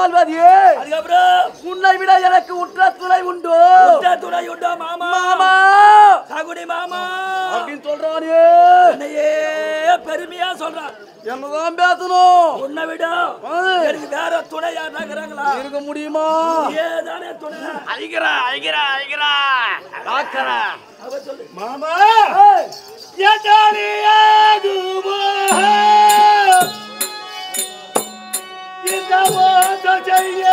ஆள்வதியே அதுக்கப்புறம் உன்னை விட எனக்கு உற்ற துணை உண்டோ துணை உண்டோ மாமா மாமா சகுனி மாமா அப்படின்னு சொல்றானே என்னையே பெருமையா சொல்றான் என்னதான் பேசணும் உன்னை விட எனக்கு வேற துணை யார் இருக்கிறாங்களா இருக்க முடியுமா ஏதானே துணை ஐகிறா சொல்லு மாமா இந்த மோசம் செய்ய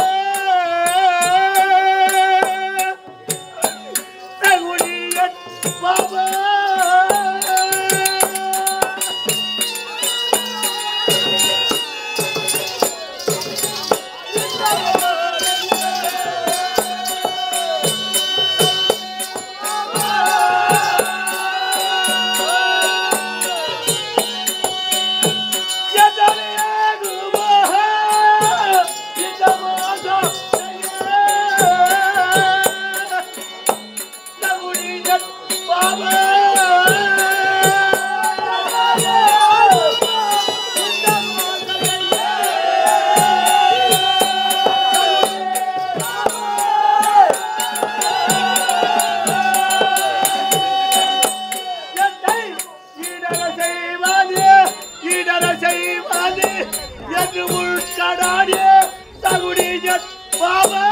பாபா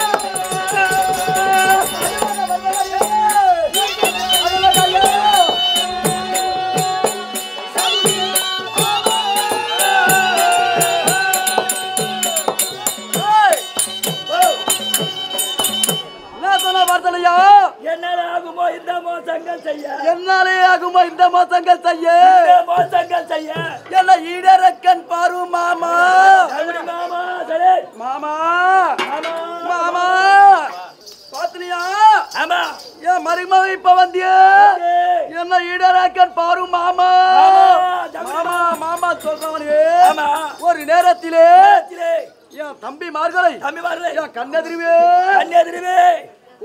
என்னாலே ஆகுமோ இந்த மோசங்கள் செய்ய என்ன ஈடரக்கன் பாரு மாமா மாமா மாமா பாத்தினியா என் மருமக இப்ப வந்திய என்ன ஈடரக்கன் பாரு மாமா மாமா மாமா சொல்றவனே ஒரு நேரத்திலே என் தம்பிமார்களை என் கண்ணெதிரிவே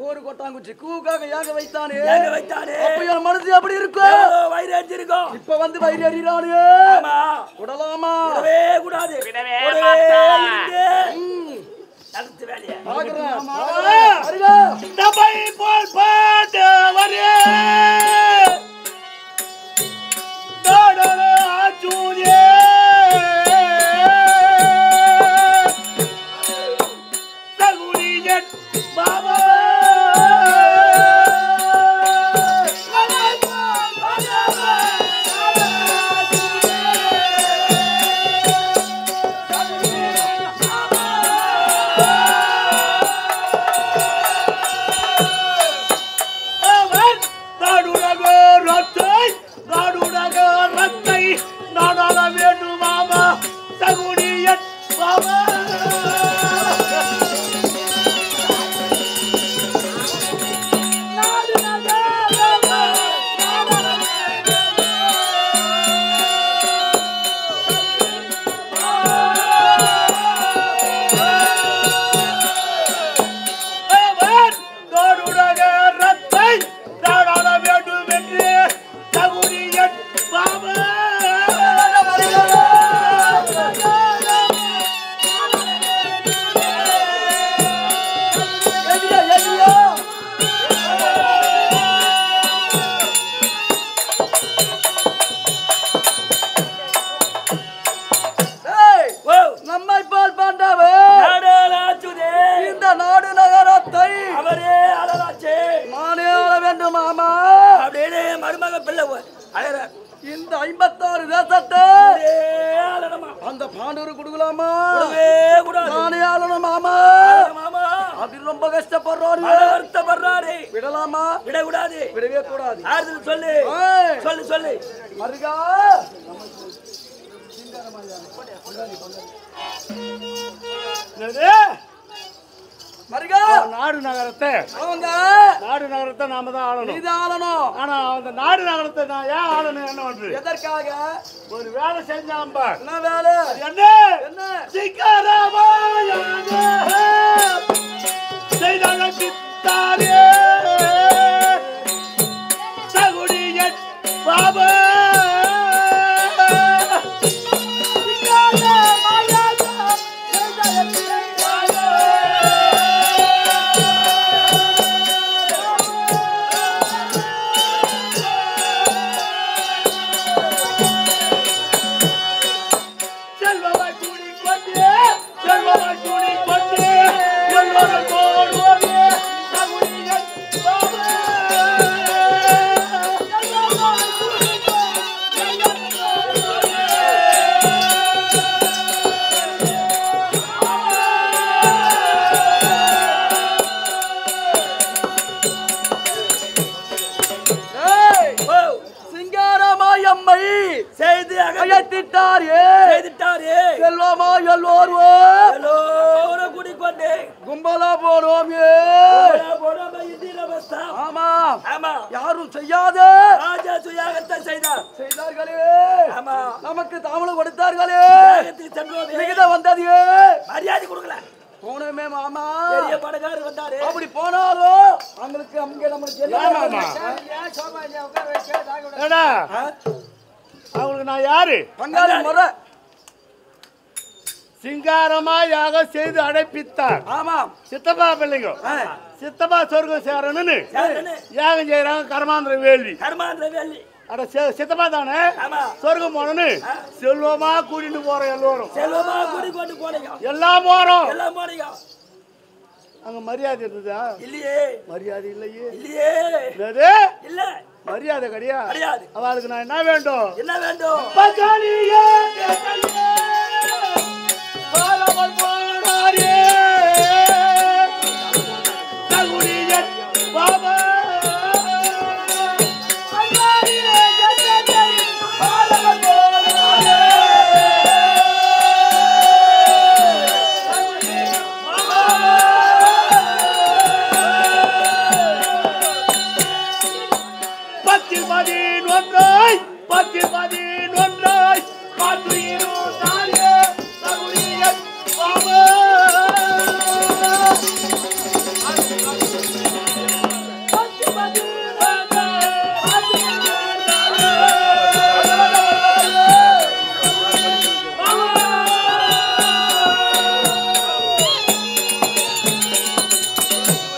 ஒரு கொட்டாங்குச்சி கூக்காக ஏங்க வைத்தானே அப்ப என் மனசு அப்படி இருக்கும் வயிறு அடிச்சிருக்கோம் இப்ப வந்து வயிறு அறிறானே விடலாமா கூடாது போல் பாட்டு வரே பாபா இந்த 56 தேசத்தை அந்த பாண்டூர் குடுக்கலாமா நானே ஆளணும் மாமா அப்படி ரொம்ப கஷ்டப்படுறாரு விடலாமா விடக்கூடாது விடவே கூடாது சொல்லு சொல்லு சொல்லு மருகா மருகா நாடு நகரத்தை நாம தான் ஆளணும் நீதான் ஆளணும் ஆனா அந்த நாடு நகரத்தை நான் ஏன் ஆளணும் என்ன பண்றது எதற்காக ஒரு வேலை செஞ்சாம்பா என்ன வேலை என்ன என்ன சிக்கரமாயாக செய்தாங்க பித்தாரே சகுடியன் பாபா செய்தாங்க செய்திட்டாரே செய்துட்டாரே செல்வமா எல்லோரும் எல்லோரும் கூடிக்கொண்டு கும்பலா போனோம் போடாம இந்தியில வஸ்தா ஆமா ஆமா யாரும் செய்யாத ராஜா சுயாகத்தான் செய்தார் செய்தார்களே ஆமா நமக்கு தாமலம் கொடுத்தார்களே சுயாகத்துக்கு சென்றோமே மிகுத வந்தது மரியாதை கொடுக்கல போனமே மாமா பெரிய பணக்காரர் வந்தாரு அப்படி போனாலும் அவங்களுக்கு அங்க நம்மளுக்கு ஏடா அவங்களுக்கு நான் யாரு பங்காளி முறை சிங்காரமா யாகம் செய்து அடைப்பித்தார் ஆமா சித்தப்பா பிள்ளைங்க சித்தப்பா சொர்க்கம் சேரணும்னு யாருன்னு? யாகம் செய்யறாங்க கர்மாந்திர வேள்வி கர்மாந்திர வேலி அட சித்தப்பா தானே ஆமா சொர்க்கம் போனோன்னு செல்வமா கூட்டிட்டு போறோம் எல்லோரும் செல்வமா கூடிக்கொண்டு போனீங்க எல்லாம் போறோம் எல்லாம் போனீங்க அங்க மரியாதை இருந்ததா இல்லையே மரியாதை இல்லையே இல்லையே என்னது? இல்ல மரியாதை கிடையாது கிடையாது அவளுக்கு நான் என்ன வேண்டும் என்ன வேண்டும் பகாலியே தேவனே, பாரவன் போனாரே, தகுதியன் பாபா. பகாலியே தேவனே, பாரவன் போனாரே, தகுதியன் பாபா. பத்தில் பதினொன்றாய் பார்த்து இருந்தாரே தகுதியன் பாபா.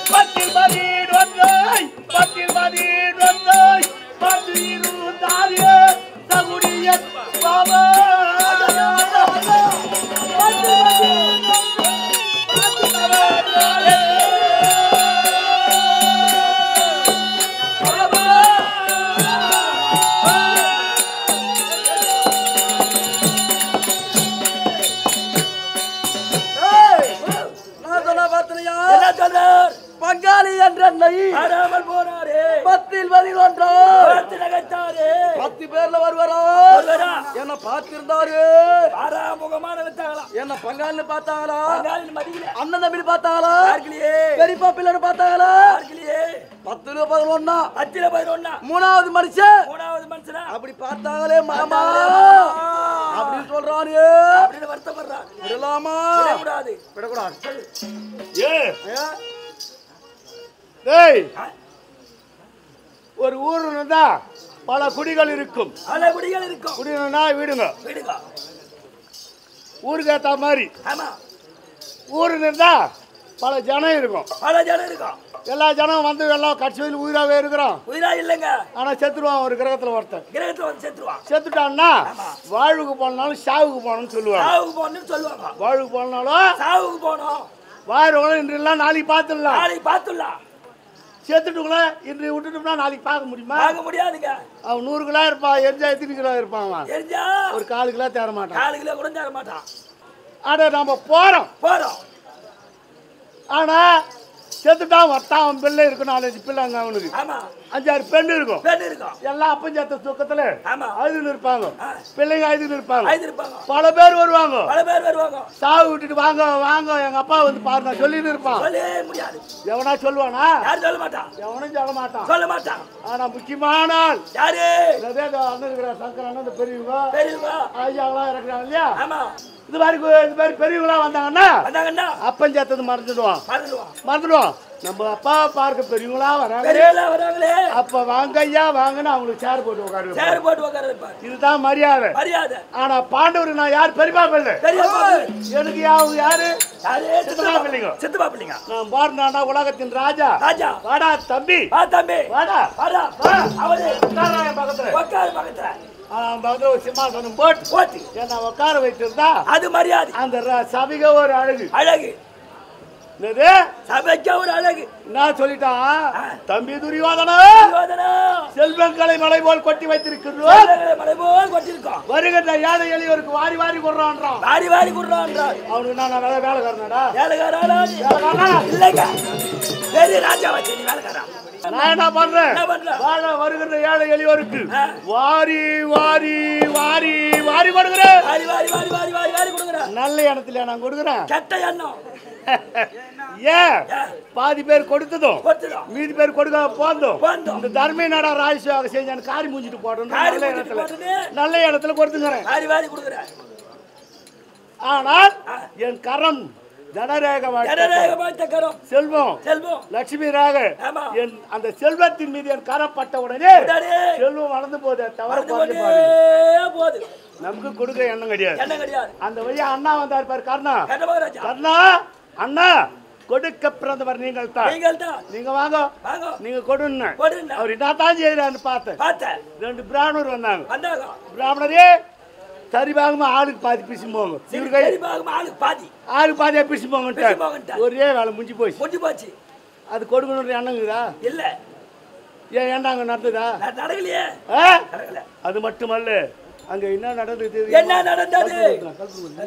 பத்தில் பதினொன்றாய் பார்த்து இருந்தாரே பாபா. பத்தில் பதினொன்றாய் பார்த்து இருந்தாரே தகுதியன் பாபா. நான் சொன்ன பார்த்தனையா என்ன சொன்னார் பங்காளி என்ற என்னை வராமல் போனாரே 10-11 பார்த்து நகைத்தாரே 10 பேர்ல வருவாரா வருவாரா? என்ன பார்த்திருந்தாரு பாராமுகமான வித்தாங்களா என்ன பங்காளின்னு பார்த்தாங்களா பங்காளின் மதியில அண்ணன் தம்பி பார்த்தாங்களா பார்க்கலையே பெரியப்பா பிள்ளைன்னு பார்த்தாங்களா பார்க்கலையே 10-11 10ல 11 மூணாவது மனுஷன் மூணாவது மனுஷனா அப்படி பார்த்தாங்களே மாமா அப்படின்னு சொல்றானே அப்படின்னு வருத்தப்படுறான் விடலாமா கூடாது விடக்கூடாது ஏ ஐயா, டேய், ஒரு ஊர் இருந்தா பல குடிகள் இருக்கும். பல குடிகள் இருக்கும் குடினா வீடுங்க வீடுங்க ஊருக்கு ஏத்த மாதிரி. ஆமா ஊர் இருந்தா பல ஜனம் இருக்கும். பல ஜனம் இருக்கும் எல்லா ஜனம் வந்து எல்லாம் கட்சியில் உயிராவே இருக்கிறோம். உயிரா இல்லைங்க ஆனா செத்துருவான் ஒரு கிரகத்துல ஒருத்தன். கிரகத்துல வந்து செத்துருவான் செத்துட்டான்னா வாழ்வுக்கு போனாலும் சாவுக்கு போகணும்னு சொல்லுவாங்க. சாவுக்கு போகணும்னு சொல்லுவாங்க வாழ்வுக்கு போனாலும் சாவுக்கு போனோம் வாழ்வுகளும் இன்றுலாம் நாளைக்கு பார்த்துடலாம். நாளைக்கு பார்த்துடலாம் செத்துட்டுக்குள்ள இன்று விட்டுட்டோம்னா நாளைக்கு பார்க்க முடியுமா? பார்க்க முடியாதுங்க அவன் 100 கிலோ இருப்பான், எரிஞ்சா எத்தனை கிலோ இருப்பான்? அவன் தெரிஞ்சா ஒரு 1/4 கிலோ தேர மாட்டான். 4 கிலோ கூட தர மாட்டான் ஆனா நம்ம போறோம். போறோம் ஆனா செத்துட்டான் ஒருத்தான், அவன் பிள்ளை இருக்கும், 4-5 பிள்ளைங்க அவனுக்கு, ஆமா 5-6 பெண்ணு இருக்கும். பெண் இருக்கும் எல்லாம் அப்பன் சேர்த்த துக்கத்துல ஆமா அழுதுன்னு இருப்பாங்க. பிள்ளைங்க அழுதுன்னு இருப்பாங்க. ஐந்து இருப்பாங்க பல பேர் வருவாங்க. பல பேர் வருவாங்க சாவு விட்டுட்டு வாங்க வாங்க எங்க அப்பா வந்து பாருங்க சொல்லிட்டு இருப்பான். சொல்லவே முடியாது எவனா சொல்லுவானா? யாரும் சொல்ல மாட்டான் எவனும் சொல்ல மாட்டான். சொல்ல மாட்டான் ஆனா முக்கியமான ஆள் யாரு இதே அண்ணன் இருக்கிற சங்கர் அண்ணன், இந்த பெரியவங்க பெரியவா ஐயாவெல்லாம் இருக்கிறாங்க இல்லையா, ஆமா இது மாதிரி பெரியவங்களா வந்தாங்கன்னா வந்தாங்கன்னா அப்பன் சேர்த்தது மறந்துடுவான். மறந்துடுவான் நம்ம அப்பாவை பார்க்க பெரியவங்களா வராங்க. பெரியவளா வராங்களே அப்ப வாங்க ஐயா வாங்கன்னு அவங்களுக்கு சேர் போட்டு உட்காரு. சேர் போட்டு உட்கார வைப்பாரு இதுதான் மரியாதை. மரியாதை ஆனா பாண்டவர் நான் யார்? பெரியப்பா பிள்ளை. பெரியப்பா எனக்கு யாரு? யாரு சித்தப்பா பிள்ளைங்க. சித்தப்பா பிள்ளைங்க நான் பாருனா உலகத்தின் ராஜா. ராஜா வாடா தம்பி, வா தம்பி வாடா வாடா வா. அவரு உட்கார்றா என் பக்கத்துல. உட்காரு பக்கத்துல அவன் பக்கத்துல ஒரு சிம்மாசனம் போட்டு போட்டி என்ன உட்கார வச்சிருந்தா அது மரியாதை. அந்த சபைக்கு ஒரு அழகு. அழகு என்னது? சபைக்கு ஒரு அழகு. நான் சொல்லிட்டான், தம்பி துரியோதனா, யோதனா செல்வங்களை மலை போல் கொட்டி வைத்திருக்கிறோம். மலை போல் கொட்டிருக்கோம். வருகின்ற ஏழை எளியோருக்கு வாரி வாரி கொடுறான்றான். வாரி வாரி கொடுறான்றார். அவனுக்கு நான் வேலைக்காரனடா? வேலைக்காரா வேலைக்காரனா? இல்லைங்க, பெரிய ராஜா வச்சு நீ வேலைக்காரா. நான் என்ன பண்றேன்? என்ன பண்ற? வாழ வருகின்ற ஏழை எளியோருக்கு வாரி வாரி வாரி வாரி கொடுக்குறேன். வாரி வாரி வாரி வாரி வாரி வாரி கொடுக்குறேன். நல்ல எண்ணத்துல நான் கொடுக்குறேன். கெட்ட எண்ணம் ஏன் பாதி பேர் கொடுத்ததும் கொடுத்துடும். மீதி பேர் கொடுக்க போதும் போதும். இந்த தர்மே நாடா ராஜ்யமாக செஞ்சான்னு காரி மூஞ்சிட்டு போடணும். காரி நல்ல மூஞ்சிட்டு இடத்துல போட்டுட்டு நல்ல இடத்துல கொடுத்துக்கிறேன். வாரி வாரி கொடுக்குறேன். ஆனால் என் கரம் தனரேகமாக ஜனநாயகமாக கரம் செல்வம் செல்வம் லட்சுமி ராக ஆமா. என் அந்த செல்வத்தின் மீது என் கரம் பட்ட உடனே உடனே செல்வம் வளர்ந்து போதே தவிர வந்து குறைஞ்சு கொண்டே போகுது. போகுது. நமக்கு கொடுக்க எண்ணம் கிடையாது. என்ன கிடையாது. அந்த வழியா அண்ணா வந்தார் பாரு கர்ணா. கெட்ட மகாராஜா கர்ணா அண்ணா கொடுக்க பிறந்தவர் நீங்கள் தான். நீங்கள் தான் நீங்க வாங்க வாங்க நீங்க கொடுன்னு கொடுங்க. அவர் என்ன தான் செய்யறான்னு பார்த்தேன். பார்த்தேன். 2 பிராமணர் வந்தாங்க. வந்தாங்க. பிராமணரே சரி வாங்கம்மா ஆளுக்கு பாதி பிசி போங்க. இவரு கை சரி பாகம் ஆளுக்கு பாதி ஆளுக்கு பாதியா பிசி பிசி போங்கன்ட்டு போங்கன்ட்டார். ஒரே வேலை முடிஞ்சு போச்சு. முடிஞ்சு போச்சு. அது கொடுக்கணுன்ற எண்ணங்குதா? இல்ல ஏன் ஏண்டாங்க நடந்ததா? நான் நடக்கலையே. ஆ? நடக்கல. அது மட்டுமல்ல அங்க என்ன நடந்தது? என்ன நடந்தது? கல்புரம்